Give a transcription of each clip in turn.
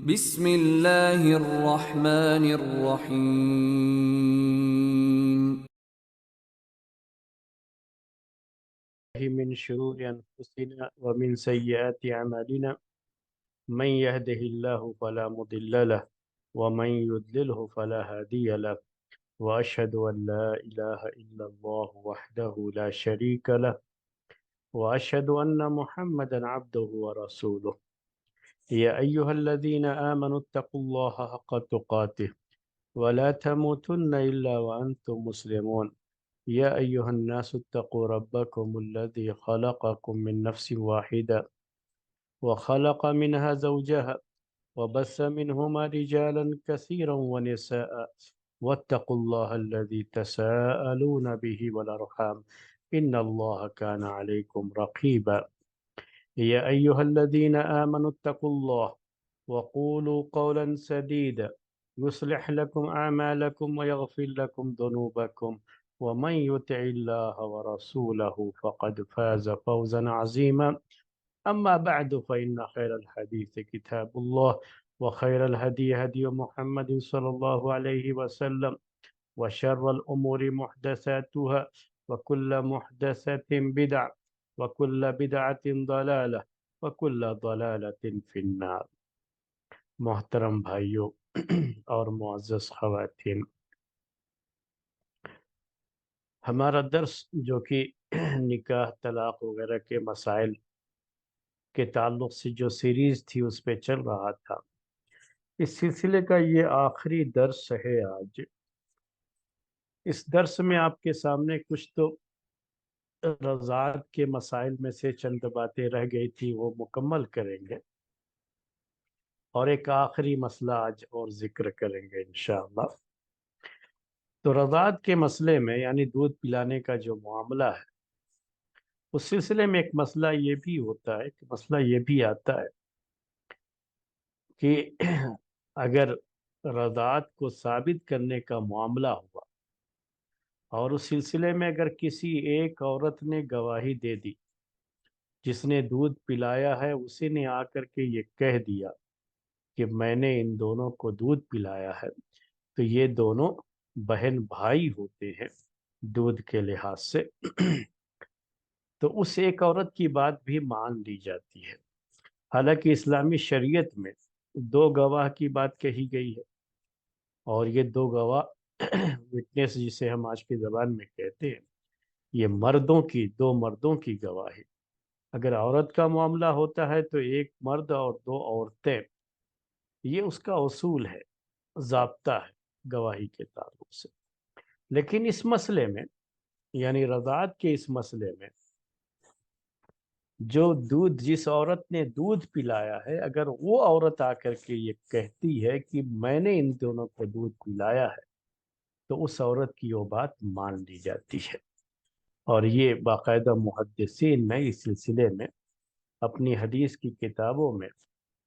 بسم اللہ الرحمن الرحیم۔ من شرور أنفسنا ومن سيئات أعمالنا من يهده الله فلا مضل له ومن يضلله فلا هادي له وأشهد أن لا إله إلا الله وحده لا شريك له وأشهد أن محمدا عبده ورسوله يا أيها الذين آمنوا اتقوا الله حق تقاته ولا تموتن إلا وأنتم مسلمون يا أيها الناس اتقوا ربكم الذي خلقكم من نفس واحدة وخلق منها زوجها وبث منهما رجالا كثيرا ونساء واتقوا الله الذي تساءلون به والأرحام إن الله كان عليكم رقيبا يا أيها الذين آمنوا اتقوا الله وقولوا قولا سديدا يصلح لكم أعمالكم ويغفر لكم ذنوبكم ومن يطع الله ورسوله فقد فاز فوزا عظيما أما بعد فإن خير الحديث كتاب الله وخير الهدي هدي محمد صلى الله عليه وسلم وشر الأمور محدثاتها وكل محدثة بدعة وكل بدعة ضلالة وكل ضلالة في النار۔ محترم بھائیوں اور معزز خواتین، ہمارا درس جو کہ نکاح طلاق وغیرہ کے مسائل کے تعلق سے جو سیریز تھی اس پہ چل رہا تھا، اس سلسلے کا یہ آخری درس ہے آج۔ اس درس میں آپ کے سامنے کچھ تو رضاعت کے مسائل میں سے چند باتیں رہ گئی تھی، وہ مکمل کریں گے، اور ایک آخری مسئلہ آج اور ذکر کریں گے انشاءاللہ۔ تو رضاعت کے مسئلے میں یعنی دودھ پلانے کا جو معاملہ ہے، اس سلسلے میں ایک مسئلہ یہ بھی ہوتا ہے کہ مسئلہ یہ بھی آتا ہے کہ اگر رضاعت کو ثابت کرنے کا معاملہ ہوا اور اس سلسلے میں اگر کسی ایک عورت نے گواہی دے دی، جس نے دودھ پلایا ہے اسی نے آ کر کے یہ کہہ دیا کہ میں نے ان دونوں کو دودھ پلایا ہے، تو یہ دونوں بہن بھائی ہوتے ہیں دودھ کے لحاظ سے، تو اس ایک عورت کی بات بھی مان لی جاتی ہے۔ حالانکہ اسلامی شریعت میں دو گواہ کی بات کہی گئی ہے، اور یہ دو گواہ وٹنس جسے ہم آج کی زبان میں کہتے ہیں، یہ دو مردوں کی گواہی۔ اگر عورت کا معاملہ ہوتا ہے تو ایک مرد اور دو عورتیں، یہ اس کا اصول ہے، ضابطہ ہے گواہی کے تعلق سے۔ لیکن اس مسئلے میں یعنی رضاعت کے اس مسئلے میں جس عورت نے دودھ پلایا ہے، اگر وہ عورت آ کر کے یہ کہتی ہے کہ میں نے ان دونوں کو دودھ پلایا ہے، تو اس عورت کی وہ بات مان لی جاتی ہے۔ اور یہ باقاعدہ محدثین نے اس سلسلے میں اپنی حدیث کی کتابوں میں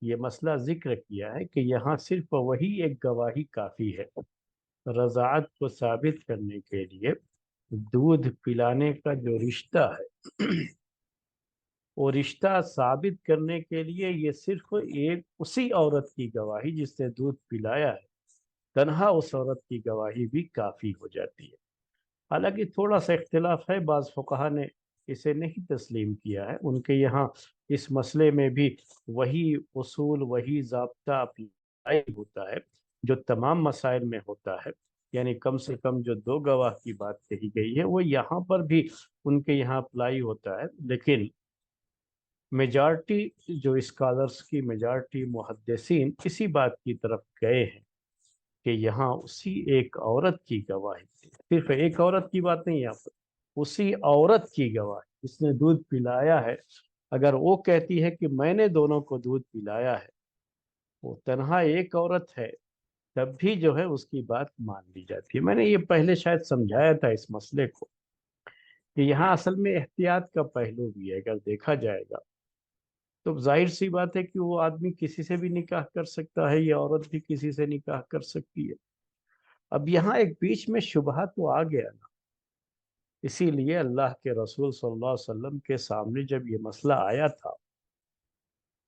یہ مسئلہ ذکر کیا ہے کہ یہاں صرف وہی ایک گواہی کافی ہے رضاعت کو ثابت کرنے کے لیے۔ دودھ پلانے کا جو رشتہ ہے وہ رشتہ ثابت کرنے کے لیے یہ صرف اسی عورت کی گواہی جس نے دودھ پلایا ہے، تنہا اس عورت کی گواہی بھی کافی ہو جاتی ہے۔ حالانکہ تھوڑا سا اختلاف ہے، بعض فقہا نے اسے نہیں تسلیم کیا ہے، ان کے یہاں اس مسئلے میں بھی وہی اصول وہی ضابطہ اپلائی ہوتا ہے جو تمام مسائل میں ہوتا ہے، یعنی کم سے کم جو دو گواہ کی بات کہی گئی ہے وہ یہاں پر بھی ان کے یہاں اپلائی ہوتا ہے۔ لیکن میجارٹی جو اسکالرز کی میجارٹی محدثین اسی بات کی طرف گئے ہیں کہ یہاں اسی ایک عورت کی گواہی، صرف ایک عورت کی بات نہیں، یہاں پر اسی عورت کی گواہی جس نے دودھ پلایا ہے، اگر وہ کہتی ہے کہ میں نے دونوں کو دودھ پلایا ہے، وہ تنہا ایک عورت ہے، تب بھی جو ہے اس کی بات مان لی جاتی ہے۔ میں نے یہ پہلے شاید سمجھایا تھا اس مسئلے کو کہ یہاں اصل میں احتیاط کا پہلو بھی ہے۔ اگر دیکھا جائے گا تو ظاہر سی بات ہے کہ وہ آدمی کسی سے بھی نکاح کر سکتا ہے، یہ عورت بھی کسی سے نکاح کر سکتی ہے۔ اب یہاں ایک بیچ میں شبہہ تو آ گیا نا، اسی لیے اللہ کے رسول صلی اللہ علیہ وسلم کے سامنے جب یہ مسئلہ آیا تھا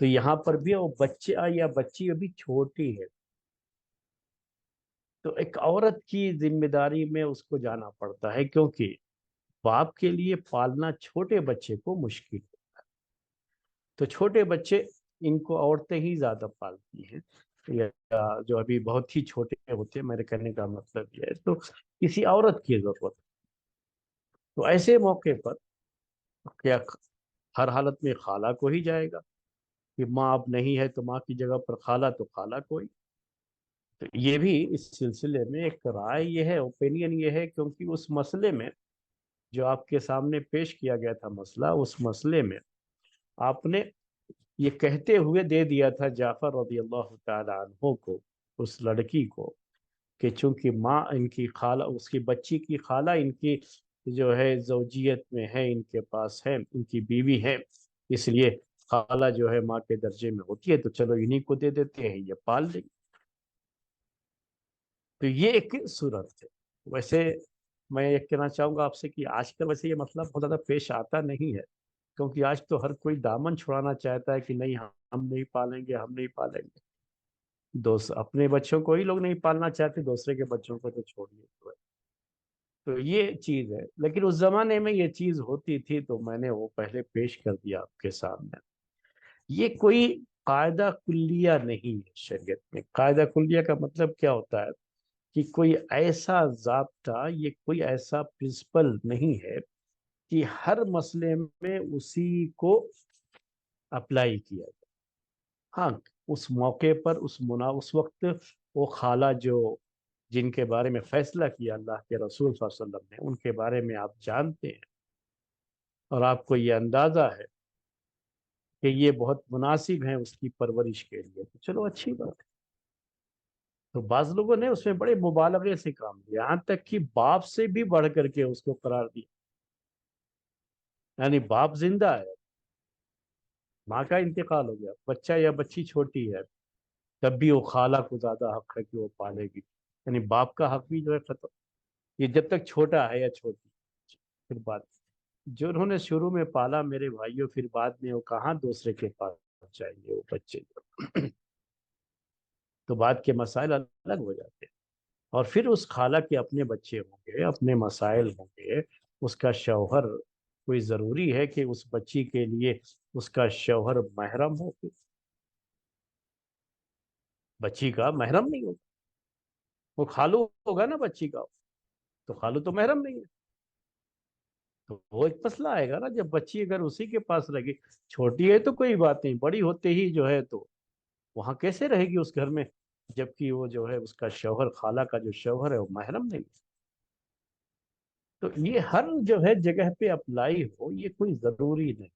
تو یہاں پر بھی وہ بچہ یا بچی ابھی چھوٹی ہے، تو ایک عورت کی ذمہ داری میں اس کو جانا پڑتا ہے، کیونکہ باپ کے لیے پالنا چھوٹے بچے کو مشکل ہے۔ تو چھوٹے بچے ان کو عورتیں ہی زیادہ پالتی ہیں، یا جو ابھی بہت ہی چھوٹے ہوتے ہیں، میرے کہنے کا مطلب یہ ہے، تو کسی عورت کی ضرورت ہے۔ تو ایسے موقع پر کیا ہر حالت میں خالہ کو ہی جائے گا کہ ماں اب نہیں ہے تو ماں کی جگہ پر خالہ، تو خالہ کوئی؟ تو یہ بھی اس سلسلے میں ایک رائے یہ ہے، اوپینین یہ ہے، کیونکہ اس مسئلے میں جو آپ کے سامنے پیش کیا گیا تھا مسئلہ، اس مسئلے میں آپ نے یہ کہتے ہوئے دے دیا تھا جعفر رضی اللہ تعالی عنہ کو، اس لڑکی کو، کہ چونکہ ماں ان کی خالہ، اس کی بچی کی خالہ ان کی جو ہے زوجیت میں ہے، ان کے پاس ہے، ان کی بیوی ہے، اس لیے خالہ جو ہے ماں کے درجے میں ہوتی ہے، تو چلو انہی کو دے دیتے ہیں، یہ پال لیں۔ تو یہ ایک صورت ہے۔ ویسے میں یہ کہنا چاہوں گا آپ سے کہ آج کل ویسے یہ مسئلہ بہت زیادہ پیش آتا نہیں ہے، کیونکہ آج تو ہر کوئی دامن چھڑانا چاہتا ہے کہ نہیں، ہم نہیں پالیں گے، ہم نہیں پالیں گے۔ دوست اپنے بچوں کو ہی لوگ نہیں پالنا چاہتے، دوسرے کے بچوں کو تو چھوڑیے۔ تو یہ چیز ہے، لیکن اس زمانے میں یہ چیز ہوتی تھی، تو میں نے وہ پہلے پیش کر دیا آپ کے سامنے۔ یہ کوئی قاعدہ کلیہ نہیں ہے شریعت میں۔ قاعدہ کلیہ کا مطلب کیا ہوتا ہے کہ کوئی ایسا ضابطہ، یہ کوئی ایسا پرنسپل نہیں ہے کہ ہر مسئلے میں اسی کو اپلائی کیا جائے۔ ہاں، اس موقع پر اس وقت وہ خالہ جو جن کے بارے میں فیصلہ کیا اللہ کے رسول صلی اللہ علیہ وسلم نے، ان کے بارے میں آپ جانتے ہیں اور آپ کو یہ اندازہ ہے کہ یہ بہت مناسب ہیں اس کی پرورش کے لیے، تو چلو اچھی بات ہے۔ تو بعض لوگوں نے اس میں بڑے مبالغے سے کام لیا، یہاں تک کہ باپ سے بھی بڑھ کر کے اس کو قرار دیا، یعنی باپ زندہ ہے، ماں کا انتقال ہو گیا، بچہ یا بچی چھوٹی ہے، تب بھی وہ خالہ کو زیادہ حق ہے کہ وہ پالے گی، یعنی باپ کا حق بھی جو ہے ختم، یہ جب تک چھوٹا ہے یا چھوٹی۔ پھر بات جو انہوں نے شروع میں پالا میرے بھائیوں، پھر بعد میں وہ کہاں دوسرے کے پاس جائیں گے وہ بچے؟ تو بات کے مسائل الگ ہو جاتے ہیں، اور پھر اس خالہ کے اپنے بچے ہوں گے، اپنے مسائل ہوں گے، اس کا شوہر، کوئی ضروری ہے کہ اس بچی کے لیے اس کا شوہر محرم ہو؟ بچی کا محرم نہیں ہوگا، وہ خالو ہوگا نا بچی کا، تو خالو تو محرم نہیں ہے۔ تو وہ ایک مسئلہ آئے گا نا، جب بچی اگر اسی کے پاس رہے گی، چھوٹی ہے تو کوئی بات نہیں، بڑی ہوتے ہی جو ہے تو وہاں کیسے رہے گی اس گھر میں، جبکہ وہ جو ہے اس کا شوہر، خالہ کا جو شوہر ہے، وہ محرم نہیں۔ تو یہ ہر جو ہے جگہ پہ اپلائی ہو، یہ کوئی ضروری نہیں،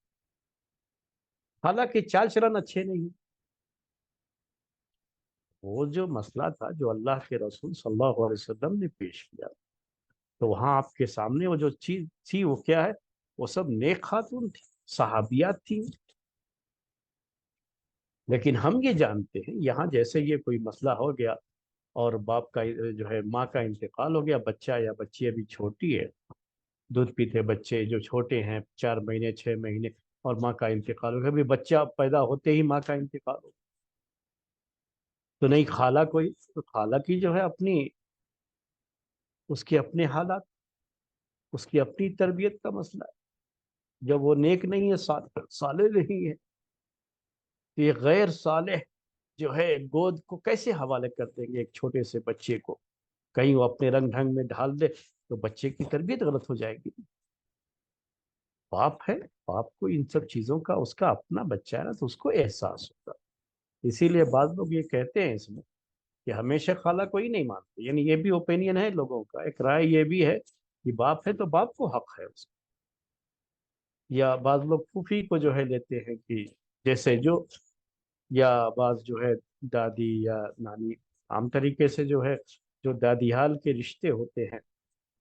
حالانکہ چال چلن اچھے نہیں۔ وہ جو مسئلہ تھا جو اللہ کے رسول صلی اللہ علیہ وسلم نے پیش کیا، تو وہاں آپ کے سامنے وہ جو چیز تھی وہ کیا ہے؟ وہ سب نیک خاتون تھی، صحابیات تھیں۔ لیکن ہم یہ جانتے ہیں یہاں جیسے یہ کوئی مسئلہ ہو گیا اور باپ کا جو ہے ماں کا انتقال ہو گیا، بچہ یا بچی ابھی چھوٹی ہے، دودھ پیتے بچے جو چھوٹے ہیں 4 مہینے 6 مہینے، اور ماں کا انتقال ہو گیا، ابھی بچہ پیدا ہوتے ہی ماں کا انتقال ہو گیا، تو نہیں خالہ کوئی؟ تو خالہ کی جو ہے اپنی، اس کے اپنے حالات، اس کی اپنی تربیت کا مسئلہ ہے۔ جب وہ نیک نہیں ہے، صالح نہیں ہے، تو یہ غیر صالح جو ہے گود کو کیسے حوالے کر دیں گے ایک چھوٹے سے بچے کو؟ کہیں وہ اپنے رنگ ڈھنگ میں ڈھال دے تو بچے کی تربیت غلط ہو جائے گی۔ باپ ہے، باپ کو ان سب چیزوں کا، اس کا اپنا بچہ ہے نا، تو اس کو احساس ہوگا۔ اسی لیے بعض لوگ یہ کہتے ہیں اس میں کہ ہمیشہ خالہ کو ہی نہیں مانتے، یعنی یہ بھی اوپینین ہے لوگوں کا، ایک رائے یہ بھی ہے کہ باپ ہے تو باپ کو حق ہے اس کا۔ یا بعض لوگ پھوپھی کو جو ہے لیتے ہیں کہ جیسے جو، یا بعض جو ہے دادی یا نانی، عام طریقے سے جو ہے جو دادی حال کے رشتے ہوتے ہیں،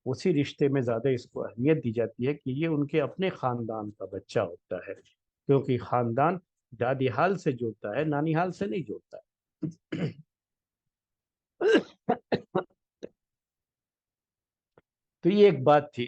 اسی رشتے میں زیادہ اس کو اہمیت دی جاتی ہے کہ یہ ان کے اپنے خاندان کا بچہ ہوتا ہے، کیونکہ خاندان دادی حال سے جڑتا ہے، نانی حال سے نہیں جڑتا ہے۔ تو یہ ایک بات تھی۔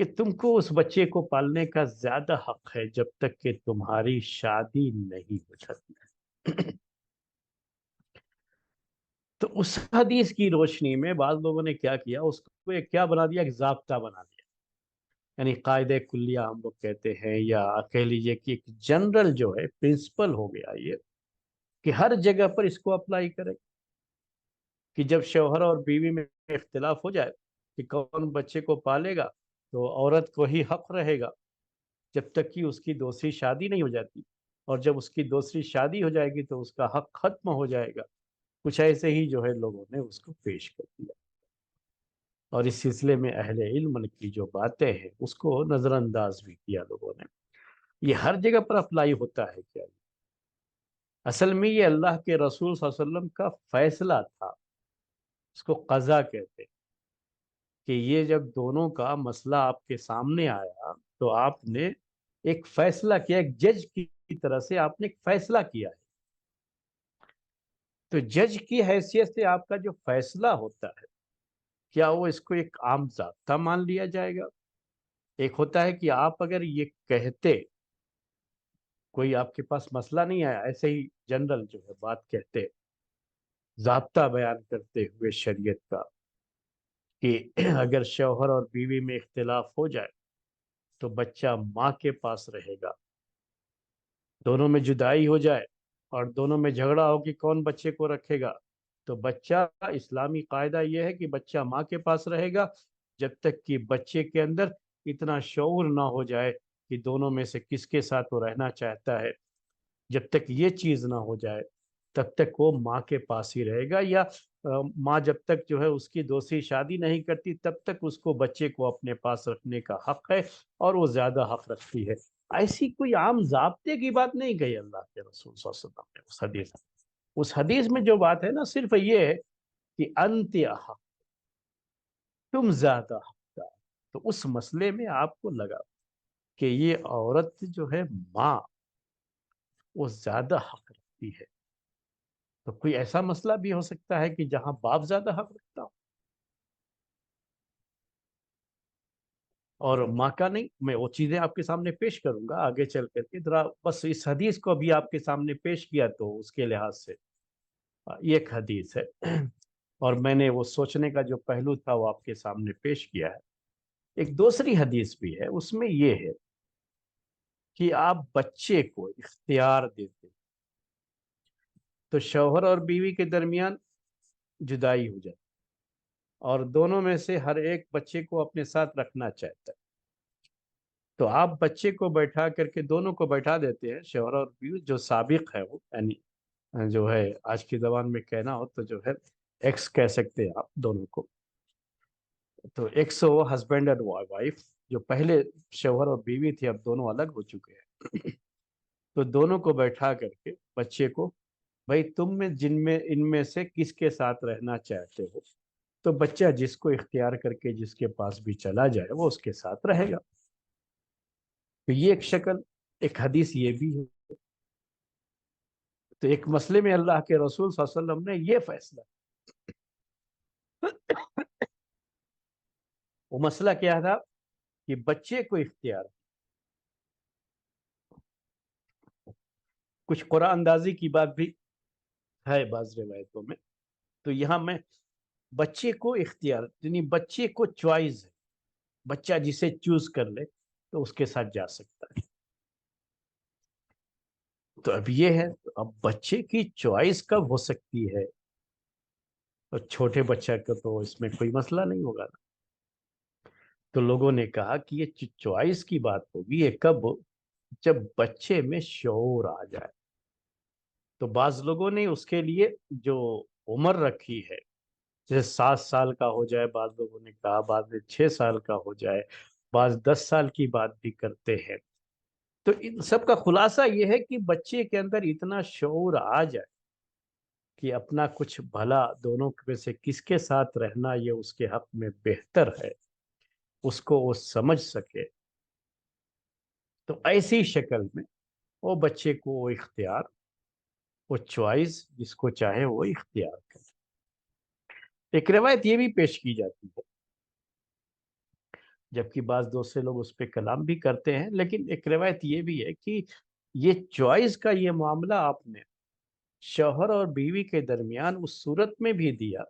کہ تم کو اس بچے کو پالنے کا زیادہ حق ہے جب تک کہ تمہاری شادی نہیں ہو جاتی۔ تو اس حدیث کی روشنی میں بعض لوگوں نے کیا کیا، اس کو ایک کیا بنا دیا، ایک ضابطہ بنا دیا، یعنی قاعدہ کلیہ ہم لوگ کہتے ہیں، یا کہہ لیجیے کہ ایک جنرل جو ہے پرنسپل ہو گیا یہ، کہ ہر جگہ پر اس کو اپلائی کرے، کہ جب شوہر اور بیوی میں اختلاف ہو جائے کہ کون بچے کو پالے گا، تو عورت کو ہی حق رہے گا جب تک کہ اس کی دوسری شادی نہیں ہو جاتی، اور جب اس کی دوسری شادی ہو جائے گی تو اس کا حق ختم ہو جائے گا۔ کچھ ایسے ہی جو ہے لوگوں نے اس کو پیش کر دیا، اور اس سلسلے میں اہل علم کی جو باتیں ہیں اس کو نظر انداز بھی کیا لوگوں نے۔ یہ ہر جگہ پر اپلائی ہوتا ہے کیا؟ اصل میں یہ اللہ کے رسول صلی اللہ علیہ وسلم کا فیصلہ تھا، اس کو قضا کہتے ہیں، کہ یہ جب دونوں کا مسئلہ آپ کے سامنے آیا تو آپ نے ایک فیصلہ کیا، ایک جج کی طرح سے آپ نے ایک فیصلہ کیا ہے۔ تو جج کی حیثیت سے آپ کا جو فیصلہ ہوتا ہے، کیا وہ اس کو ایک عام ضابطہ مان لیا جائے گا؟ ایک ہوتا ہے کہ آپ اگر یہ کہتے، کوئی آپ کے پاس مسئلہ نہیں آیا، ایسے ہی جنرل جو ہے بات کہتے، ضابطہ بیان کرتے ہوئے شریعت کا، کہ اگر شوہر اور بیوی میں اختلاف ہو جائے تو بچہ ماں کے پاس رہے گا، دونوں میں جدائی ہو جائے اور دونوں میں جھگڑا ہو کہ کون بچے کو رکھے گا، تو بچہ، اسلامی قاعدہ یہ ہے کہ بچہ ماں کے پاس رہے گا جب تک کہ بچے کے اندر اتنا شعور نہ ہو جائے کہ دونوں میں سے کس کے ساتھ وہ رہنا چاہتا ہے۔ جب تک یہ چیز نہ ہو جائے تب تک وہ ماں کے پاس ہی رہے گا، یا ماں جب تک جو ہے اس کی دوسری شادی نہیں کرتی تب تک اس کو بچے کو اپنے پاس رکھنے کا حق ہے، اور وہ زیادہ حق رکھتی ہے۔ ایسی کوئی عام ضابطے کی بات نہیں کہی اللہ کے رسول صلی اللہ علیہ وسلم نے اس حدیث میں جو بات ہے نا، صرف یہ ہے کہ انت احق، تم زیادہ حقدار۔ تو اس مسئلے میں آپ کو لگا کہ یہ عورت جو ہے ماں، وہ زیادہ حق رکھتی ہے، تو کوئی ایسا مسئلہ بھی ہو سکتا ہے کہ جہاں باپ زیادہ حق رکھتا ہو اور ماں کا نہیں؟ میں وہ چیزیں آپ کے سامنے پیش کروں گا آگے چل کر کے، ذرا بس اس حدیث کو بھی آپ کے سامنے پیش کیا تو اس کے لحاظ سے یہ ایک حدیث ہے، اور میں نے وہ سوچنے کا جو پہلو تھا وہ آپ کے سامنے پیش کیا ہے۔ ایک دوسری حدیث بھی ہے، اس میں یہ ہے کہ آپ بچے کو اختیار دیتے تو شوہر اور بیوی کے درمیان جدائی ہو جاتی، اور دونوں میں سے ہر ایک بچے کو اپنے ساتھ رکھنا چاہتا ہے، تو آپ بچے کو بیٹھا کر کے دونوں کو بیٹھا دیتے ہیں، شوہر اور بیوی جو سابق ہے، وہ یعنی جو ہے آج کی زبان میں کہنا ہو تو جو ہے ایکس کہہ سکتے ہیں آپ دونوں کو، تو x who husband and wife, جو پہلے شوہر اور بیوی تھے اب دونوں الگ ہو چکے ہیں، تو دونوں کو بیٹھا کر کے بچے کو، بھائی تم میں جن میں ان میں سے کس کے ساتھ رہنا چاہتے ہو، تو بچہ جس کو اختیار کر کے جس کے پاس بھی چلا جائے وہ اس کے ساتھ رہے گا۔ تو یہ ایک شکل، ایک حدیث یہ بھی ہے۔ تو ایک مسئلے میں اللہ کے رسول صلی اللہ علیہ وسلم نے یہ فیصلہ، وہ مسئلہ کیا تھا کہ بچے کو اختیار، کچھ قرآن اندازی کی بات بھی ہے بعض روایتوں میں، تو یہاں میں بچے کو اختیار، یعنی بچے کو چوائس ہے، بچہ جسے چوز کر لے تو اس کے ساتھ جا سکتا ہے۔ تو اب یہ ہے، اب بچے کی چوائس کب ہو سکتی ہے؟ اور چھوٹے بچہ کا تو اس میں کوئی مسئلہ نہیں ہوگا نا۔ تو لوگوں نے کہا کہ یہ چوائس کی بات ہوگی یہ کب؟ جب بچے میں شعور آ جائے۔ تو بعض لوگوں نے اس کے لیے جو عمر رکھی ہے، جیسے 7 سال کا ہو جائے، بعض لوگوں نے کہا بعض میں 6 سال کا ہو جائے، بعض 10 سال کی بات بھی کرتے ہیں۔ تو ان سب کا خلاصہ یہ ہے کہ بچے کے اندر اتنا شعور آ جائے کہ اپنا کچھ بھلا دونوں میں سے کس کے ساتھ رہنا یہ اس کے حق میں بہتر ہے، اس کو وہ سمجھ سکے، تو ایسی شکل میں وہ بچے کو وہ اختیار، وہ چوائس جس کو چاہے وہ اختیار کرے۔ ایک روایت یہ بھی پیش کی جاتی ہے جبکہ بعض دوسرے لوگ اس پہ کلام بھی کرتے ہیں، لیکن ایک روایت یہ بھی ہے کہ یہ چوائس کا یہ معاملہ آپ نے شوہر اور بیوی کے درمیان اس صورت میں بھی دیا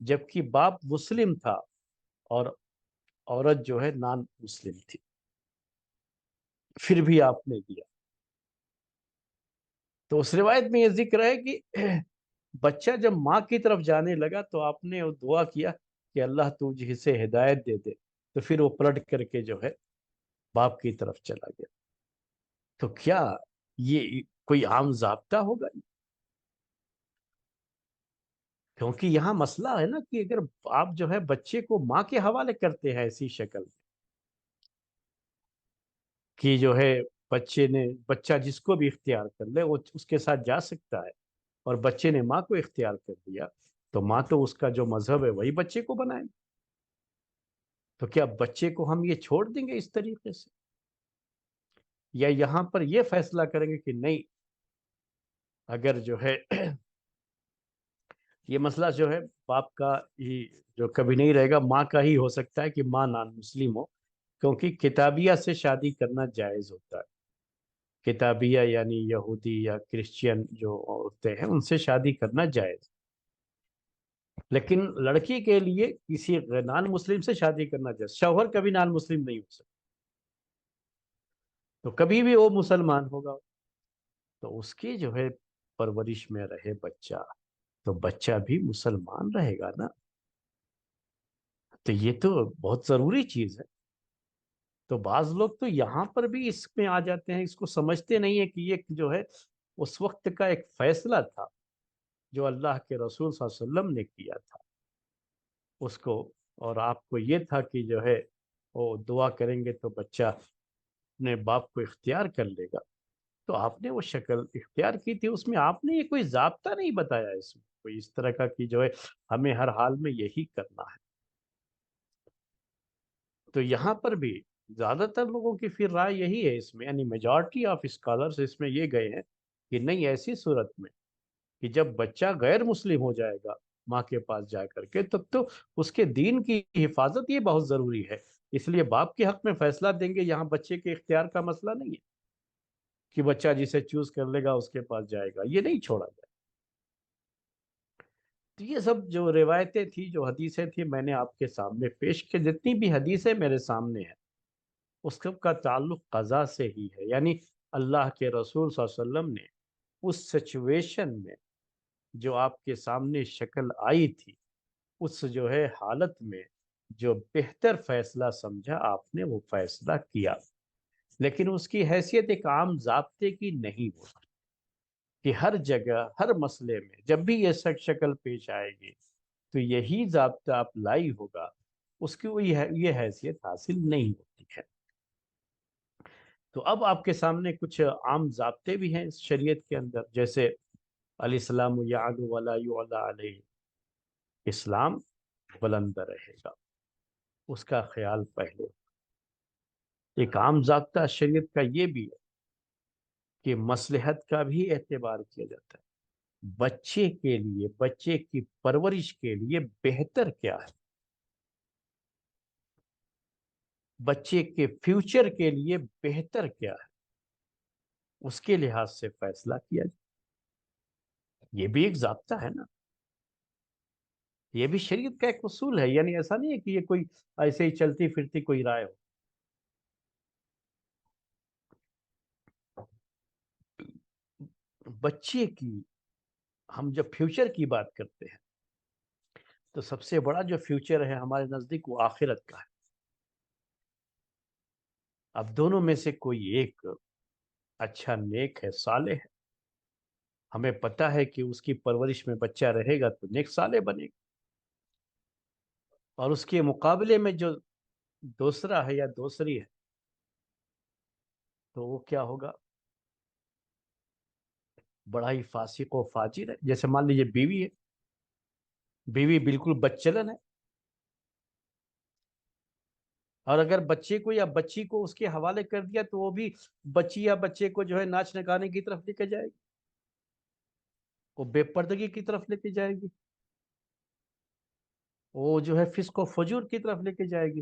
جبکہ باپ مسلم تھا اور عورت جو ہے نان مسلم تھی، پھر بھی آپ نے دیا۔ تو اس روایت میں یہ ذکر ہے کہ بچہ جب ماں کی طرف جانے لگا تو آپ نے وہ دعا کیا کہ اللہ تجھے سے ہدایت دے دے، تو پھر وہ پلٹ کر کے جو ہے باپ کی طرف چلا گیا۔ تو کیا یہ کوئی عام ضابطہ ہوگا؟ کیونکہ یہاں مسئلہ ہے نا کہ اگر آپ جو ہے بچے کو ماں کے حوالے کرتے ہیں ایسی شکل میں کہ جو ہے بچہ جس کو بھی اختیار کر لے وہ اس کے ساتھ جا سکتا ہے، اور بچے نے ماں کو اختیار کر دیا، تو ماں تو اس کا جو مذہب ہے وہی بچے کو بنائے۔ تو کیا بچے کو ہم یہ چھوڑ دیں گے اس طریقے سے، یا یہاں پر یہ فیصلہ کریں گے کہ نہیں، اگر جو ہے یہ مسئلہ جو ہے باپ کا ہی جو کبھی نہیں رہے گا، ماں کا ہی ہو سکتا ہے کہ ماں نان مسلم ہو، کیونکہ کتابیہ سے شادی کرنا جائز ہوتا ہے۔ کتابیہ یعنی یہودی یا کرسچین جو عورتیں ہیں ان سے شادی کرنا جائز، لیکن لڑکی کے لیے کسی نان مسلم سے شادی کرنا جائز۔ شوہر کبھی نان مسلم نہیں ہو سکتا، تو کبھی بھی وہ مسلمان ہوگا، تو اس کی جو ہے پرورش میں رہے بچہ، تو بچہ بھی مسلمان رہے گا نا۔ تو یہ تو بہت ضروری چیز ہے۔ تو بعض لوگ تو یہاں پر بھی اس میں آ جاتے ہیں، اس کو سمجھتے نہیں ہے کہ یہ جو ہے اس وقت کا ایک فیصلہ تھا جو اللہ کے رسول صلی اللہ علیہ وسلم نے کیا تھا اس کو، اور آپ کو یہ تھا کہ جو ہے وہ دعا کریں گے تو بچہ اپنے باپ کو اختیار کر لے گا، تو آپ نے وہ شکل اختیار کی تھی، اس میں آپ نے یہ کوئی ضابطہ نہیں بتایا اس میں کوئی اس طرح کا کہ جو ہے ہمیں ہر حال میں یہی کرنا ہے۔ تو یہاں پر بھی زیادہ تر لوگوں کی پھر رائے یہی ہے اس میں، یعنی میجارٹی آف اسکالرز اس میں یہ گئے ہیں کہ نہیں، ایسی صورت میں کہ جب بچہ غیر مسلم ہو جائے گا ماں کے پاس جا کر کے، تب تو اس کے دین کی حفاظت یہ بہت ضروری ہے، اس لیے باپ کے حق میں فیصلہ دیں گے، یہاں بچے کے اختیار کا مسئلہ نہیں ہے کہ بچہ جسے چوز کر لے گا اس کے پاس جائے گا، یہ نہیں چھوڑا جائے۔ تو یہ سب جو روایتیں تھی، جو حدیثیں تھیں، میں نے آپ کے سامنے پیش کی، جتنی بھی حدیثیں میرے سامنے ہیں اس سب کا تعلق قضا سے ہی ہے، یعنی اللہ کے رسول صلی اللہ علیہ وسلم نے اس سچویشن میں جو آپ کے سامنے شکل آئی تھی، اس جو ہے حالت میں جو بہتر فیصلہ سمجھا آپ نے وہ فیصلہ کیا، لیکن اس کی حیثیت ایک عام ضابطے کی نہیں ہوتی کہ ہر جگہ ہر مسئلے میں جب بھی یہ شکل پیش آئے گی تو یہی ضابطہ آپ لائی ہوگا، اس کی یہ حیثیت حاصل نہیں ہوتی ہے۔ تو اب آپ کے سامنے کچھ عام ضابطے بھی ہیں اس شریعت کے اندر، جیسے الاسلام یعلو ولا یعلی علیہ، اسلام بلند رہے گا، اس کا خیال پہلے۔ ایک عام ضابطہ شریعت کا یہ بھی ہے کہ مصلحت کا بھی اعتبار کیا جاتا ہے، بچے کے لیے، بچے کی پرورش کے لیے بہتر کیا ہے، بچے کے فیوچر کے لیے بہتر کیا ہے، اس کے لحاظ سے فیصلہ کیا جائے، یہ بھی ایک ضابطہ ہے نا، یہ بھی شریعت کا ایک اصول ہے، یعنی ایسا نہیں ہے کہ یہ کوئی ایسے ہی چلتی پھرتی کوئی رائے ہو۔ بچے کی ہم جب فیوچر کی بات کرتے ہیں تو سب سے بڑا جو فیوچر ہے ہمارے نزدیک وہ آخرت کا ہے۔ اب دونوں میں سے کوئی ایک اچھا نیک ہے، صالح ہے، ہمیں پتہ ہے کہ اس کی پرورش میں بچہ رہے گا تو نیک صالح بنے گا، اور اس کے مقابلے میں جو دوسرا ہے یا دوسری ہے تو وہ کیا ہوگا، بڑا ہی فاسق و فاجر ہے۔ جیسے مان لیجیے بیوی ہے، بیوی بالکل بدچلن ہے، اور اگر بچے کو یا بچی کو اس کے حوالے کر دیا تو وہ بھی بچی یا بچے کو جو ہے ناچ نگانے کی طرف لے کے جائے گی، وہ بے پردگی کی طرف لے کے جائے گی، وہ جو ہے فسق و فجور کی طرف لے کے جائے گی۔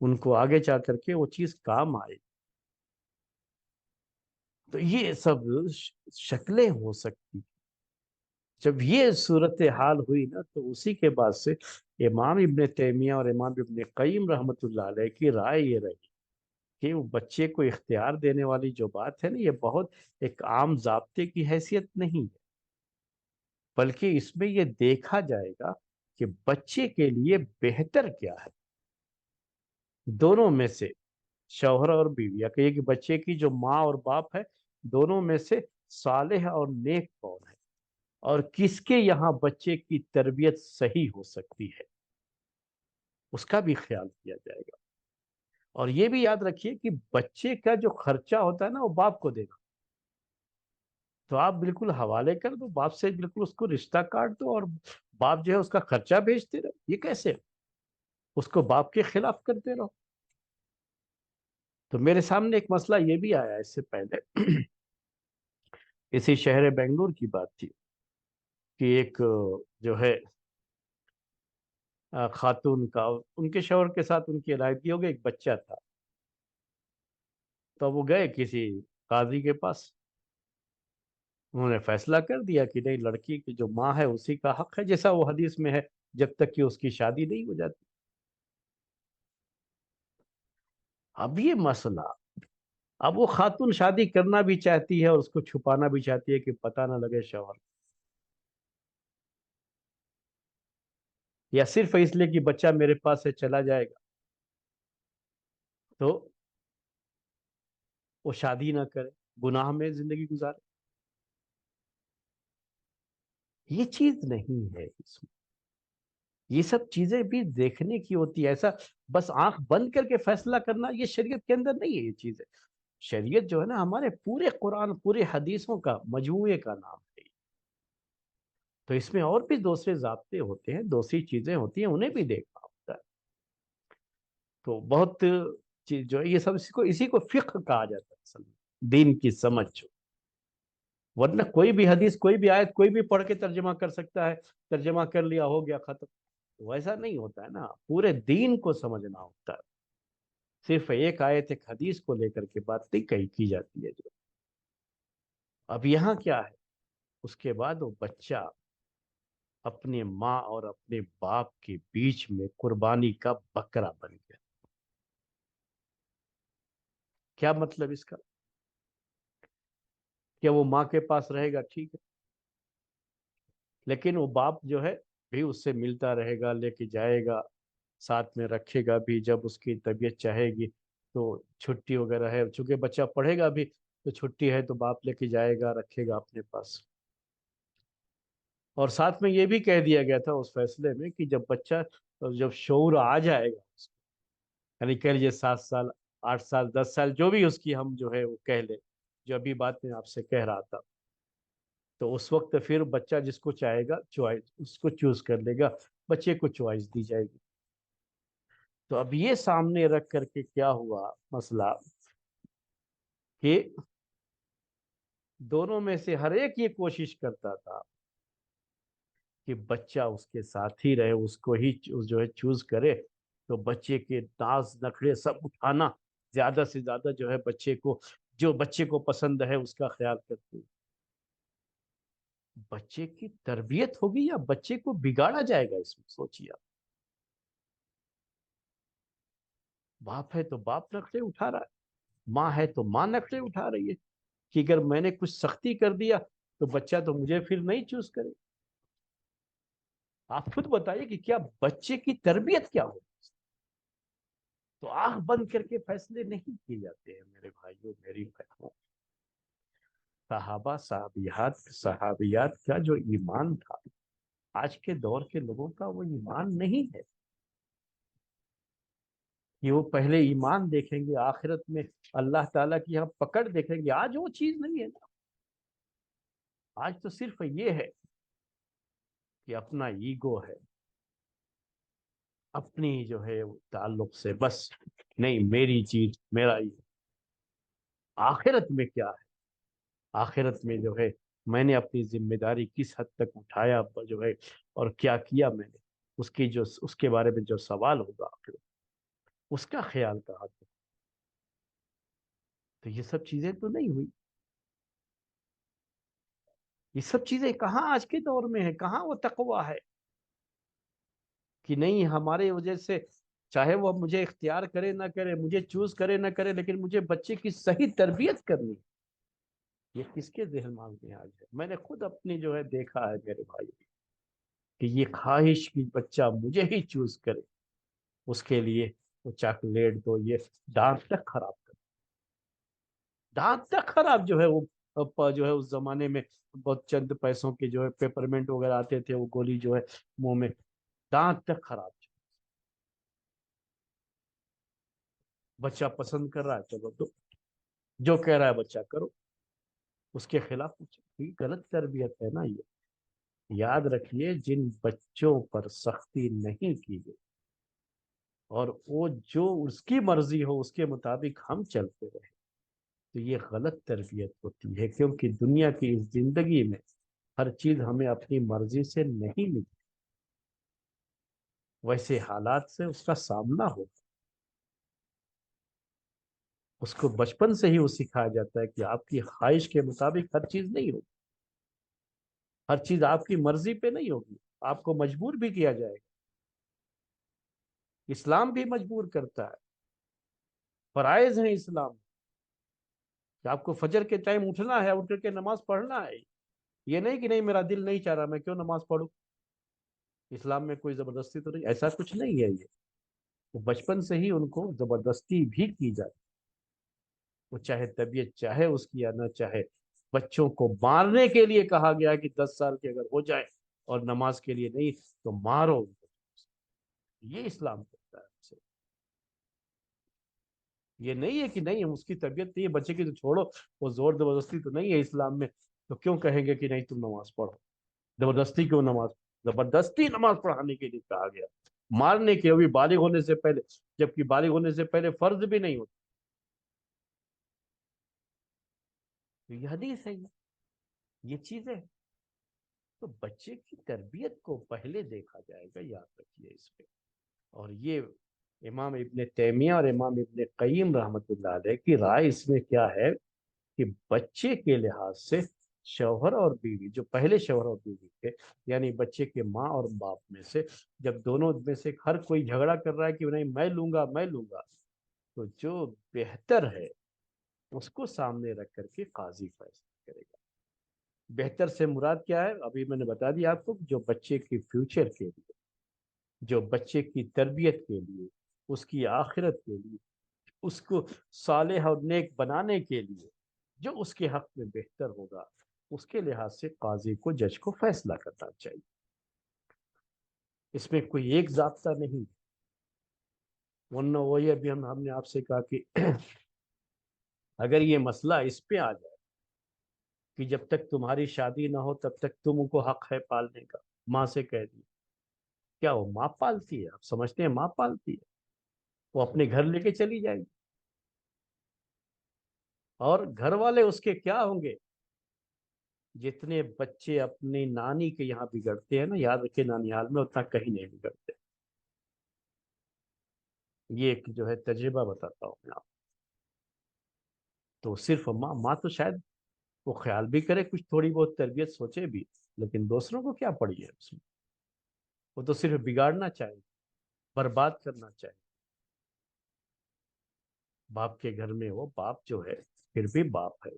ان کو آگے جا کر کے وہ چیز کام آئے. تو یہ سب شکلیں ہو سکتی. جب یہ صورتحال ہوئی نا تو اسی کے بعد سے امام ابن تیمیہ اور امام ابن قیم رحمۃ اللہ علیہ کی رائے یہ رہی کہ وہ بچے کو اختیار دینے والی جو بات ہے نا یہ بہت ایک عام ضابطے کی حیثیت نہیں ہے، بلکہ اس میں یہ دیکھا جائے گا کہ بچے کے لیے بہتر کیا ہے دونوں میں سے، شوہر اور بیوی، یا کہ بچے کی جو ماں اور باپ ہے دونوں میں سے صالح اور نیک کون ہے، اور کس کے یہاں بچے کی تربیت صحیح ہو سکتی ہے، اس کا بھی خیال کیا جائے گا. اور یہ بھی یاد رکھیے کہ بچے کا جو خرچہ ہوتا ہے نا وہ باپ کو دینا. تو آپ بالکل حوالے کر دو باپ سے، بالکل اس کو رشتہ کاٹ دو، اور باپ جو ہے اس کا خرچہ بھیجتے رہو. یہ کیسے؟ اس کو باپ کے خلاف کرتے رہو. تو میرے سامنے ایک مسئلہ یہ بھی آیا اس سے پہلے اسی شہر بنگلور کی بات تھی کہ ایک جو ہے خاتون کا ان کے شوہر کے ساتھ ان کی علیحدگی ہو گئی، ایک بچہ تھا. تو وہ گئے کسی قاضی کے پاس، انہوں نے فیصلہ کر دیا کہ نہیں، لڑکی کی جو ماں ہے اسی کا حق ہے، جیسا وہ حدیث میں ہے، جب تک کہ اس کی شادی نہیں ہو جاتی. اب یہ مسئلہ، اب وہ خاتون شادی کرنا بھی چاہتی ہے اور اس کو چھپانا بھی چاہتی ہے کہ پتہ نہ لگے شوہر، یا صرف اس لیے کہ بچہ میرے پاس سے چلا جائے گا تو وہ شادی نہ کرے، گناہ میں زندگی گزارے. یہ چیز نہیں ہے اس میں. یہ سب چیزیں بھی دیکھنے کی ہوتی ہے. ایسا بس آنکھ بند کر کے فیصلہ کرنا یہ شریعت کے اندر نہیں ہے. یہ چیز ہے، شریعت جو ہے نا ہمارے پورے قرآن پورے حدیثوں کا مجموعے کا نام ہے. تو اس میں اور بھی دوسرے ضابطے ہوتے ہیں، دوسری چیزیں ہوتی ہیں، انہیں بھی دیکھنا ہوتا ہے. تو بہت چیز جو ہے یہ سب اسی کو فقہ کہا جاتا ہے اصل میں، دین کی سمجھ. ورنہ کوئی بھی حدیث کوئی بھی آیت کوئی بھی پڑھ کے ترجمہ کر سکتا ہے، ترجمہ کر لیا ہو گیا ختم. ویسا نہیں ہوتا ہے نا، پورے دین کو سمجھنا ہوتا ہے. صرف ایک آیت ایک حدیث کو لے کر کے بات نہیں کہی کی جاتی ہے. جو اب یہاں کیا ہے، اس کے بعد وہ بچہ اپنے ماں اور اپنے باپ کے بیچ میں قربانی کا بکرا بن گیا. کیا مطلب اس کا؟ کیا وہ ماں کے پاس رہے گا ٹھیک ہے، لیکن وہ باپ جو ہے بھی اس سے ملتا رہے گا، لے کے جائے گا، ساتھ میں رکھے گا بھی. جب اس کی طبیعت چاہے گی تو چھٹی وغیرہ ہے، چونکہ بچہ پڑھے گا بھی تو چھٹی ہے تو باپ لے کے جائے گا، رکھے گا اپنے پاس. اور ساتھ میں یہ بھی کہہ دیا گیا تھا اس فیصلے میں کہ جب بچہ جب شعور آ جائے گا اس کو، یعنی کہہ لیجیے 7 سال 8 سال 10 سال جو بھی اس کی ہم جو ہے وہ کہہ لیں، جو ابھی بات میں آپ سے کہہ رہا تھا، تو اس وقت پھر بچہ جس کو چاہے گا چوائس اس کو چوز کر لے گا، بچے کو چوائس دی جائے گی. تو اب یہ سامنے رکھ کر کے کیا ہوا مسئلہ کہ دونوں میں سے ہر ایک یہ کوشش کرتا تھا کہ بچہ اس کے ساتھ ہی رہے، اس کو ہی جو ہے چوز کرے. تو بچے کے ناز نخرے سب اٹھانا، زیادہ سے زیادہ جو ہے بچے کو جو بچے کو پسند ہے اس کا خیال کرتے. بچے کی تربیت ہوگی یا بچے کو بگاڑا جائے گا، اس میں سوچیے آپ. باپ ہے تو باپ نخرے اٹھا رہا ہے، ماں ہے تو ماں نخرے اٹھا رہی ہے کہ اگر میں نے کچھ سختی کر دیا تو بچہ تو مجھے پھر نہیں چوز کرے. آپ خود بتائیے کہ کیا بچے کی تربیت کیا ہو. تو آنکھ بند کر کے فیصلے نہیں کیے جاتے ہیں میرے بھائیوں میری بہنوں. صحابہ صحابیات کا جو ایمان تھا آج کے دور کے لوگوں کا وہ ایمان نہیں ہے کہ وہ پہلے ایمان دیکھیں گے، آخرت میں اللہ تعالیٰ کی یہاں پکڑ دیکھیں گے. آج وہ چیز نہیں ہے نا. آج تو صرف یہ ہے کہ اپنا ایگو ہے، اپنی جو ہے تعلق سے بس، نہیں میری چیز میرا ہی. آخرت میں کیا ہے؟ آخرت میں جو ہے میں نے اپنی ذمہ داری کس حد تک اٹھایا جو ہے، اور کیا کیا میں نے، اس کے بارے میں جو سوال ہوگا آخرت. اس کا خیال کہاں تھا؟ تو یہ سب چیزیں تو نہیں ہوئی. یہ سب چیزیں کہاں آج کے دور میں ہے؟ کہاں وہ تقویٰ ہے کہ نہیں ہمارے وجہ سے چاہے وہ مجھے اختیار کرے نہ کرے، مجھے چوز کرے نہ کرے، لیکن مجھے بچے کی صحیح تربیت کرنی. یہ کس کے ذہن میں آج ہے؟ میں نے خود اپنی جو ہے دیکھا ہے میرے بھائی کہ یہ خواہش کی بچہ مجھے ہی چوز کرے، اس کے لیے وہ چاکلیٹ دو، یہ دانت تک خراب کر، دانت تک خراب جو ہے وہ جو ہے اس زمانے میں بہت چند پیسوں کے جو ہے پیپرمنٹ وغیرہ آتے تھے، وہ گولی جو ہے منہ میں، دانت تک خراب. بچہ پسند کر رہا ہے چلو دو، جو کہہ رہا ہے بچہ کرو، اس کے خلاف کچھ. یہ غلط تربیت ہے نا. یہ یاد رکھیے، جن بچوں پر سختی نہیں کی گئی اور وہ جو اس کی مرضی ہو اس کے مطابق ہم چلتے رہے، تو یہ غلط تربیت ہوتی ہے. کیونکہ دنیا کی اس زندگی میں ہر چیز ہمیں اپنی مرضی سے نہیں ملتی، ویسے حالات سے اس کا سامنا ہوگا. اس کو بچپن سے ہی وہ سکھایا جاتا ہے کہ آپ کی خواہش کے مطابق ہر چیز نہیں ہوگی، ہر چیز آپ کی مرضی پہ نہیں ہوگی، آپ کو مجبور بھی کیا جائے گا. اسلام بھی مجبور کرتا ہے، فرائض ہیں اسلام کہ آپ کو فجر کے ٹائم اٹھنا ہے، اٹھ کر کے نماز پڑھنا ہے. یہ نہیں کہ نہیں میرا دل نہیں چاہ رہا، میں کیوں نماز پڑھوں. اسلام میں کوئی زبردستی تو نہیں، ایسا کچھ نہیں ہے. یہ تو بچپن سے ہی ان کو زبردستی بھی کی جائے، وہ چاہے طبیعت چاہے اس کی یا نہ چاہے. بچوں کو مارنے کے لیے کہا گیا کہ 10 سال کے اگر ہو جائے اور نماز کے لیے نہیں تو مارو. یہ اسلام کہتا ہے. یہ نہیں ہے کہ نہیں ہم اس کی طبیعت نہیں ہے بچے کی تو چھوڑو، وہ زور زبردستی تو نہیں ہے اسلام میں، تو کیوں کہیں گے کہ نہیں تم نماز پڑھو. زبردستی کیوں نماز؟ زبردستی نماز پڑھانے کے لیے کہا گیا، مارنے کے بھی بالغ ہونے سے پہلے، جبکہ بالغ ہونے سے پہلے فرض بھی نہیں ہوتا. یہ حدیث ہے. یہ چیزیں تو بچے کی تربیت کو پہلے دیکھا جائے گا، یاد رکھیے اس پہ. اور یہ امام ابن تیمیہ اور امام ابن قیم رحمت اللہ علیہ کی رائے اس میں کیا ہے کہ بچے کے لحاظ سے شوہر اور بیوی، جو پہلے شوہر اور بیوی تھے، یعنی بچے کے ماں اور باپ میں سے جب دونوں میں سے ہر کوئی جھگڑا کر رہا ہے کہ نہیں میں لوں گا میں لوں گا، تو جو بہتر ہے اس کو سامنے رکھ کر کے قاضی فیصلہ کرے گا. بہتر سے مراد کیا ہے؟ ابھی میں نے بتا دیا آپ کو، جو بچے کی فیوچر کے لیے، جو بچے کی تربیت کے لیے، اس کی آخرت کے لیے، اس کو صالح اور نیک بنانے کے لیے جو اس کے حق میں بہتر ہوگا، اس کے لحاظ سے قاضی کو، جج کو فیصلہ کرنا چاہیے. اس میں کوئی ایک ضابطہ نہیں. ورنہ وہی ابھی ہم نے آپ سے کہا کہ اگر یہ مسئلہ اس پہ آ جائے کہ جب تک تمہاری شادی نہ ہو تب تک تم کو حق ہے پالنے کا، ماں سے کہہ دی، کیا وہ ماں پالتی ہے؟ آپ سمجھتے ہیں ماں پالتی ہے؟ وہ اپنے گھر لے کے چلی جائے گی، اور گھر والے اس کے کیا ہوں گے. جتنے بچے اپنی نانی کے یہاں بگڑتے ہیں نا، یاد رکھے نانیال میں اتنا کہیں نہیں بگڑتے. یہ ایک جو ہے تجربہ بتاتا ہوں میں آپ. تو صرف ماں تو شاید وہ خیال بھی کرے، کچھ تھوڑی بہت تربیت سوچے بھی، لیکن دوسروں کو کیا پڑی ہے اس میں؟ وہ تو صرف بگاڑنا چاہیے، برباد کرنا چاہیے. باپ کے گھر میں وہ باپ جو ہے پھر بھی باپ ہے،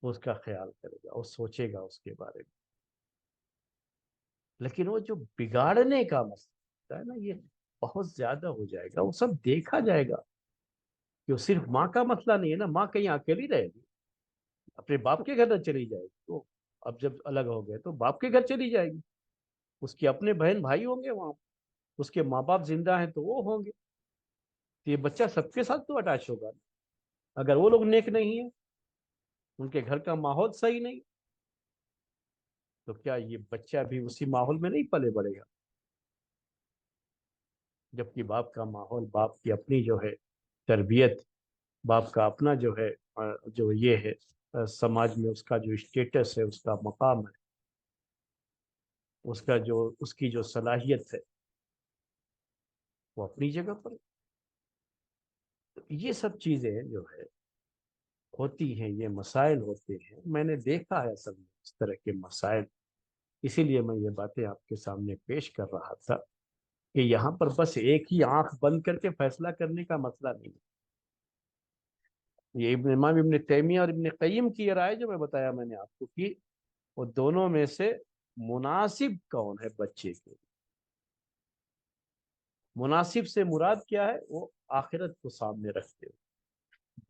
اس کا خیال کرے گا، وہ سوچے گا اس کے بارے میں. لیکن وہ جو بگاڑنے کا مسئلہ ہے نا، یہ بہت زیادہ ہو جائے گا. وہ سب دیکھا جائے گا کہ وہ صرف ماں کا مسئلہ نہیں ہے نا. ماں کہیں اکیلی رہے گی، اپنے باپ کے گھر نہ چلی جائے گی. تو اب جب الگ ہو گئے تو باپ کے گھر چلی جائے گی، اس کے اپنے بہن بھائی ہوں گے وہاں، اس کے ماں باپ زندہ ہیں تو وہ ہوں گے. تو یہ بچہ سب کے ساتھ تو اٹیچ ہوگا. اگر وہ لوگ نیک نہیں ہیں، ان کے گھر کا ماحول صحیح نہیں، تو کیا یہ بچہ بھی اسی ماحول میں نہیں پلے بڑھے گا؟ جبکہ باپ کا ماحول، باپ کی اپنی جو ہے تربیت، باپ کا اپنا جو ہے جو یہ ہے سماج میں اس کا جو اسٹیٹس ہے، اس کا مقام ہے، اس کا جو اس کی جو صلاحیت ہے، وہ اپنی جگہ پر۔ تو یہ سب چیزیں جو ہے ہوتی ہیں، یہ مسائل ہوتے ہیں، میں نے دیکھا ہے اصل میں اس طرح کے مسائل، اسی لیے میں یہ باتیں آپ کے سامنے پیش کر رہا تھا کہ یہاں پر بس ایک ہی آنکھ بند کر کے فیصلہ کرنے کا مسئلہ نہیں ہے۔ یہ امام ابن تیمیہ اور ابن قیم کی یہ رائے جو میں بتایا میں نے آپ کو کہ وہ دونوں میں سے مناسب کون ہے بچے کے لیے۔ مناسب سے مراد کیا ہے؟ وہ آخرت کو سامنے رکھتے ہوئے،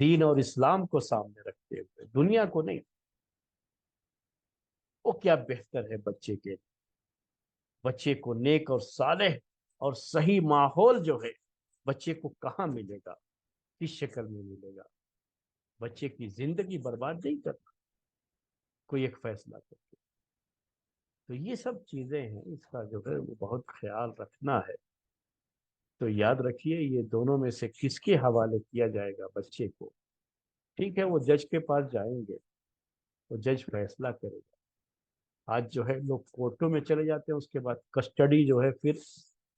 دین اور اسلام کو سامنے رکھتے ہوئے، دنیا کو نہیں۔ وہ کیا بہتر ہے بچے کے لیے؟ بچے کو نیک اور صالح اور صحیح ماحول جو ہے بچے کو کہاں ملے گا، کس شکل میں ملے گا؟ بچے کی زندگی برباد نہیں کرنا کوئی ایک فیصلہ کر کے۔ تو یہ سب چیزیں ہیں، اس کا جو ہے وہ بہت خیال رکھنا ہے۔ تو یاد رکھیے یہ دونوں میں سے کس کے حوالے کیا جائے گا بچے کو؟ ٹھیک ہے، وہ جج کے پاس جائیں گے، وہ جج فیصلہ کرے گا۔ آج جو ہے لوگ کورٹوں میں چلے جاتے ہیں، اس کے بعد کسٹڈی جو ہے پھر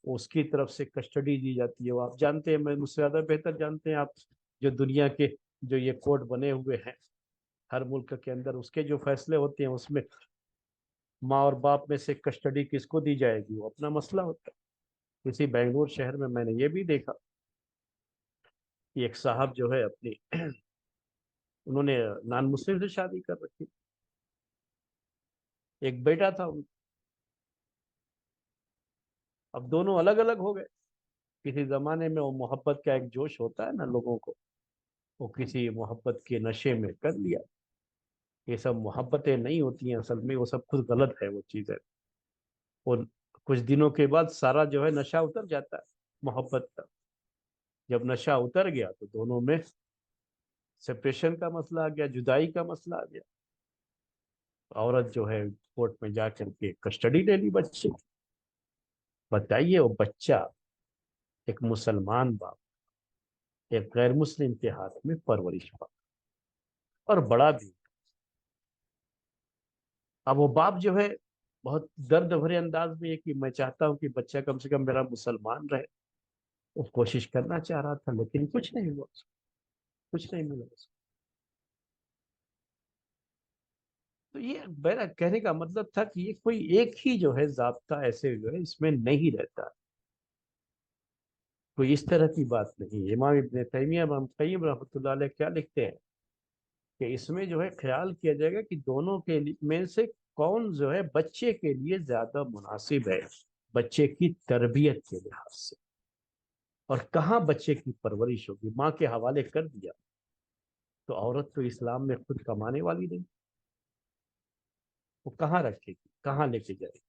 اس کی طرف سے کسٹڈی دی جاتی ہے۔ وہ آپ جانتے ہیں، میں مجھ سے زیادہ بہتر جانتے ہیں آپ، جو دنیا کے جو یہ کورٹ بنے ہوئے ہیں ہر ملک کے اندر، اس کے جو فیصلے ہوتے ہیں اس میں ماں اور باپ میں سے کسٹڈی کس کو دی جائے گی وہ اپنا مسئلہ ہوتا ہے۔ اسی بنگلور شہر میں نے یہ بھی دیکھا کہ ایک صاحب جو ہے اپنی انہوں نے نان مسلم سے شادی کر رکھی، ایک بیٹا تھا ان، اب دونوں الگ الگ ہو گئے۔ کسی زمانے میں وہ محبت کا ایک جوش ہوتا ہے نا لوگوں کو، وہ کسی محبت کے نشے میں کر لیا۔ یہ سب محبتیں نہیں ہوتی ہیں اصل میں، وہ سب کچھ غلط ہے وہ چیزیں۔ اور کچھ دنوں کے بعد سارا جو ہے نشہ اتر جاتا ہے محبت کا۔ جب نشہ اتر گیا تو دونوں میں سپریشن کا مسئلہ آ گیا، جدائی کا مسئلہ آ گیا۔ عورت جو ہے کورٹ میں جا کر کے کسٹڈی لے لی بچے کی۔ بتائیے وہ بچہ ایک مسلمان باپ ایک غیر مسلم کے ہاتھ میں پرورش پا، اور بڑا بھی۔ اب وہ باپ جو ہے بہت درد بھرے انداز میں یہ کہ میں چاہتا ہوں کہ بچہ کم سے کم میرا مسلمان رہے، وہ کوشش کرنا چاہ رہا تھا لیکن کچھ نہیں ہوا، کچھ نہیں ملا اس کو۔ تو یہ میرا کہنے کا مطلب تھا کہ یہ کوئی ایک ہی جو ہے ضابطہ ایسے جو ہے اس میں نہیں رہتا، کوئی اس طرح کی بات نہیں۔ امام ابن تیمیہ امام قیم رحمۃ اللہ علیہ کیا لکھتے ہیں کہ اس میں جو ہے خیال کیا جائے گا کہ دونوں کے میں سے کون جو ہے بچے کے لیے زیادہ مناسب ہے بچے کی تربیت کے لحاظ سے، اور کہاں بچے کی پرورش ہوگی۔ ماں کے حوالے کر دیا تو عورت تو اسلام میں خود کمانے والی نہیں، وہ کہاں رکھے گی، کہاں لے کے جائے گی؟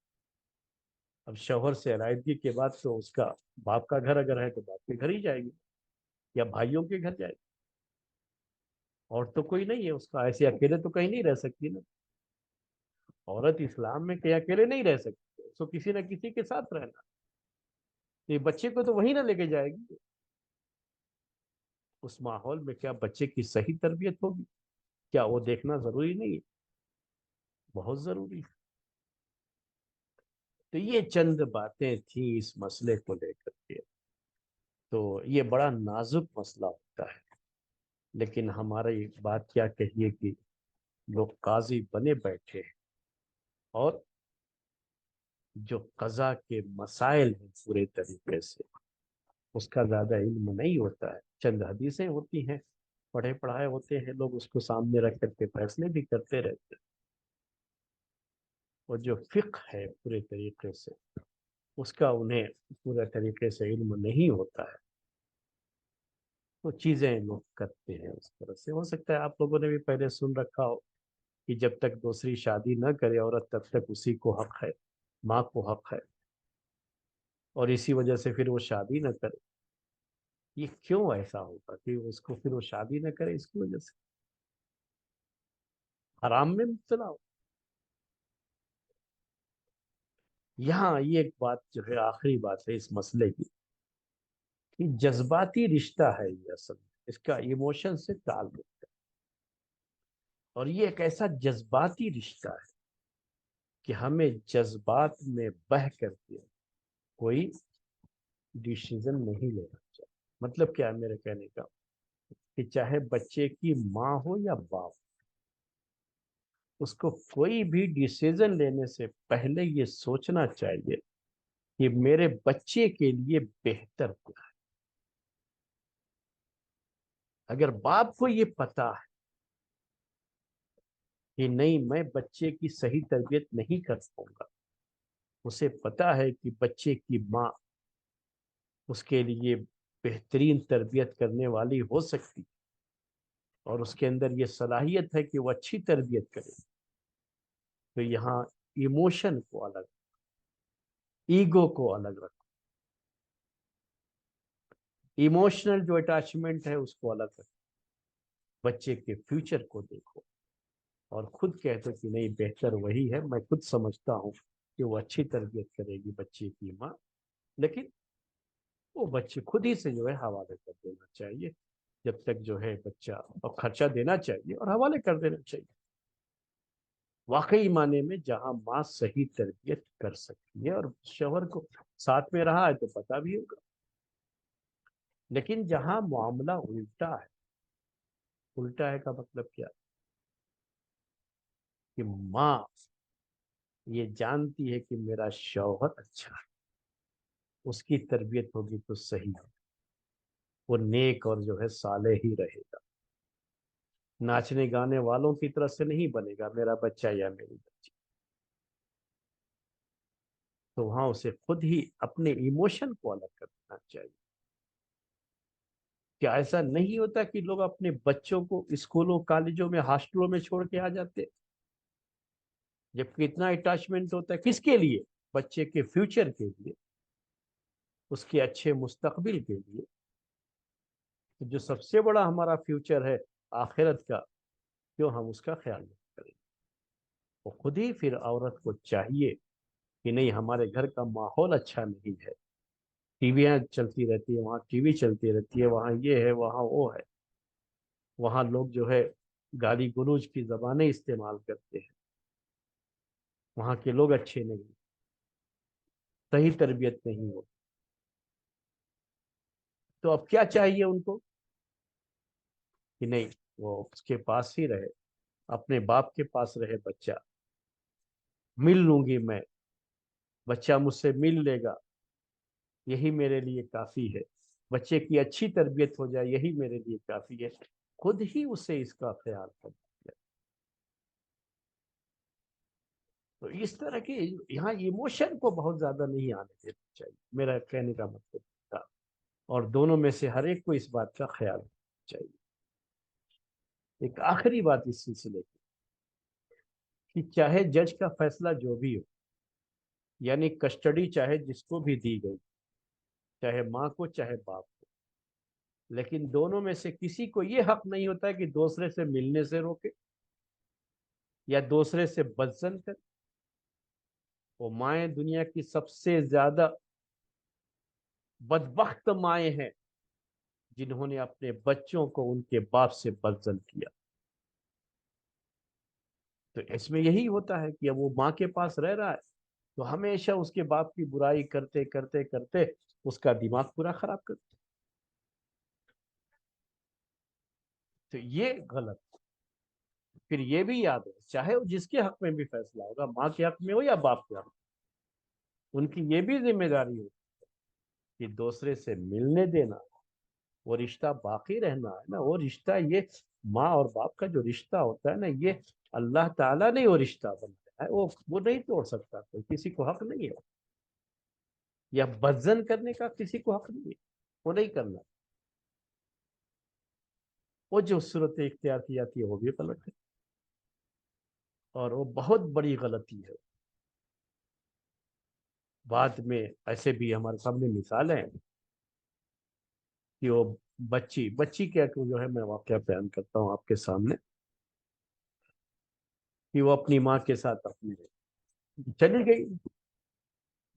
اب شوہر سے علیحدگی کے بعد تو اس کا باپ کا گھر اگر ہے تو باپ کے گھر ہی جائے گی، یا بھائیوں کے گھر جائے گی، اور تو کوئی نہیں ہے اس کا۔ ایسے اکیلے تو کہیں نہیں رہ سکتی نا عورت، اسلام میں کہیں اکیلے نہیں رہ سکتی، اس کو کسی نہ کسی کے ساتھ رہنا۔ یہ بچے کو تو وہیں نہ لے کے جائے گی، اس ماحول میں کیا بچے کی صحیح تربیت ہوگی؟ کیا وہ دیکھنا ضروری نہیں ہے؟ بہت ضروری ہے۔ تو یہ چند باتیں تھیں اس مسئلے کو لے کر کے۔ تو یہ بڑا نازک مسئلہ ہوتا ہے، لیکن ہمارا یہ بات کیا کہیے کہ لوگ قاضی بنے بیٹھے ہیں، اور جو قضا کے مسائل ہیں پورے طریقے سے اس کا زیادہ علم نہیں ہوتا ہے۔ چند حدیثیں ہوتی ہیں، پڑھے پڑھائے ہوتے ہیں لوگ، اس کو سامنے رکھ کر کے فیصلے بھی کرتے رہتے ہیں، اور جو فقہ ہے پورے طریقے سے اس کا انہیں پورے طریقے سے علم نہیں ہوتا ہے۔ وہ چیزیں لوگ کرتے ہیں اس طرح سے۔ ہو سکتا ہے آپ لوگوں نے بھی پہلے سن رکھا ہو کہ جب تک دوسری شادی نہ کرے عورت تب تک اسی کو حق ہے، ماں کو حق ہے، اور اسی وجہ سے پھر وہ شادی نہ کرے۔ یہ کیوں ایسا ہوگا کہ اس کو پھر وہ شادی نہ کرے؟ اس کی وجہ سے حرام میں مبتلا ہو۔ یہاں یہ ایک بات جو ہے آخری بات ہے اس مسئلے کی، کہ جذباتی رشتہ ہے یہ اصل میں، اس کا ایموشن سے تعلق ہے، اور یہ ایک ایسا جذباتی رشتہ ہے کہ ہمیں جذبات میں بہہ کر کے کوئی ڈیسیزن نہیں لینا چاہیے۔ مطلب کیا ہے میرے کہنے کا، کہ چاہے بچے کی ماں ہو یا باپ، اس کو کوئی بھی ڈیسیزن لینے سے پہلے یہ سوچنا چاہیے کہ میرے بچے کے لیے بہتر کیا ہے۔ اگر باپ کو یہ پتا ہے کہ نہیں میں بچے کی صحیح تربیت نہیں کر پاؤں گا، اسے پتا ہے کہ بچے کی ماں اس کے لیے بہترین تربیت کرنے والی ہو سکتی، اور اس کے اندر یہ صلاحیت ہے کہ وہ اچھی تربیت کرے، تو یہاں ایموشن کو الگ، ایگو کو الگ رکھو، ایموشنل جو اٹیچمنٹ ہے اس کو الگ رکھو، بچے کے فیوچر کو دیکھو، اور خود کہتے کہ نہیں بہتر وہی ہے، میں خود سمجھتا ہوں کہ وہ اچھی تربیت کرے گی بچے کی ماں، لیکن وہ بچے خود ہی سے جو ہے حوالے کر دینا چاہیے، جب تک جو ہے بچہ، اور خرچہ دینا چاہیے اور حوالے کر دینا چاہیے واقعی معنی میں، جہاں ماں صحیح تربیت کر سکتی ہے، اور شوہر کو ساتھ میں رہا ہے تو پتہ بھی ہوگا۔ لیکن جہاں معاملہ الٹا ہے، الٹا ہے کا مطلب کیا، کہ ماں یہ جانتی ہے کہ میرا شوہر اچھا ہے، اس کی تربیت ہوگی تو صحیح ہے، وہ نیک اور جو ہے صالح ہی رہے گا، ناچنے گانے والوں کی طرف سے نہیں بنے گا میرا بچہ یا میری بچی۔ تو وہاں اسے خود ہی اپنے ایموشن کو الگ کرنا چاہیے۔ کیا ایسا نہیں ہوتا کہ لوگ اپنے بچوں کو اسکولوں کالجوں میں ہاسٹلوں میں چھوڑ کے آ جاتے، جبکہ اتنا اٹیچمنٹ ہوتا ہے کس کے لیے؟ بچے کے فیوچر کے لیے، اس کے اچھے مستقبل کے لیے۔ جو سب سے بڑا ہمارا فیوچر ہے آخرت کا، کیوں ہم اس کا خیال نہیں کریں؟ وہ خود ہی پھر عورت کو چاہیے کہ نہیں ہمارے گھر کا ماحول اچھا نہیں ہے، ٹی ویاں چلتی رہتی ہے، وہاں ٹی وی چلتی رہتی ہے، وہاں یہ ہے وہاں وہ ہے، وہاں لوگ جو ہے گالی گلوچ کی زبانیں استعمال کرتے ہیں، وہاں کے لوگ اچھے نہیں، صحیح تربیت نہیں ہو، تو اب کیا چاہیے ان کو، کہ نہیں وہ اس کے پاس ہی رہے، اپنے باپ کے پاس رہے بچہ، مل لوں گی میں، بچہ مجھ سے مل لے گا، یہی میرے لیے کافی ہے، بچے کی اچھی تربیت ہو جائے یہی میرے لیے کافی ہے، خود ہی اسے اس کا خیال کرنا ہے۔ تو اس طرح کے یہاں ایموشن کو بہت زیادہ نہیں آنے دینا چاہیے، میرا کہنے کا مطلب تھا، اور دونوں میں سے ہر ایک کو اس بات کا خیال رکھنا چاہیے۔ ایک آخری بات اس سلسلے کی، کہ چاہے جج کا فیصلہ جو بھی ہو، یعنی کسٹڈی چاہے جس کو بھی دی گئی، چاہے ماں کو چاہے باپ کو، لیکن دونوں میں سے کسی کو یہ حق نہیں ہوتا کہ دوسرے سے ملنے سے روکے یا دوسرے سے بدزن کرے۔ وہ مائیں دنیا کی سب سے زیادہ بدبخت مائیں ہیں جنہوں نے اپنے بچوں کو ان کے باپ سے بدزن کیا۔ تو اس میں یہی ہوتا ہے کہ اب وہ ماں کے پاس رہ رہا ہے تو ہمیشہ اس کے باپ کی برائی کرتے کرتے کرتے اس کا دماغ پورا خراب کرتے، تو یہ غلط۔ پھر یہ بھی یاد ہے، چاہے وہ جس کے حق میں بھی فیصلہ ہوگا، ماں کے حق میں ہو یا باپ کے حق میں، ان کی یہ بھی ذمہ داری ہو کہ دوسرے سے ملنے دینا، وہ رشتہ باقی رہنا ہے نا، وہ رشتہ، یہ ماں اور باپ کا جو رشتہ ہوتا ہے نا، یہ اللہ تعالیٰ نے وہ رشتہ بنایا ہے، وہ نہیں توڑ سکتا کوئی، کسی کو حق نہیں ہے، یا بدزن کرنے کا کسی کو حق نہیں ہے، وہ نہیں کرنا، وہ جو صورت اختیار کی جاتی ہے وہ بھی غلط ہے، اور وہ بہت بڑی غلطی ہے۔ بعد میں ایسے بھی ہمارے سامنے مثالیں ہیں کہ وہ بچی کیا کہ جو ہے، میں واقعہ بیان کرتا ہوں آپ کے سامنے، کہ وہ اپنی ماں کے ساتھ اپنے چلی گئی،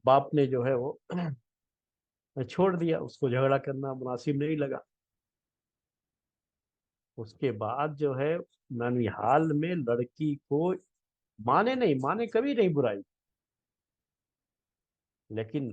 باپ نے جو ہے وہ چھوڑ دیا، اس کو جھگڑا کرنا مناسب نہیں لگا، اس کے بعد جو ہے ننیحال میں لڑکی کو ماں نے کبھی نہیں برائی، لیکن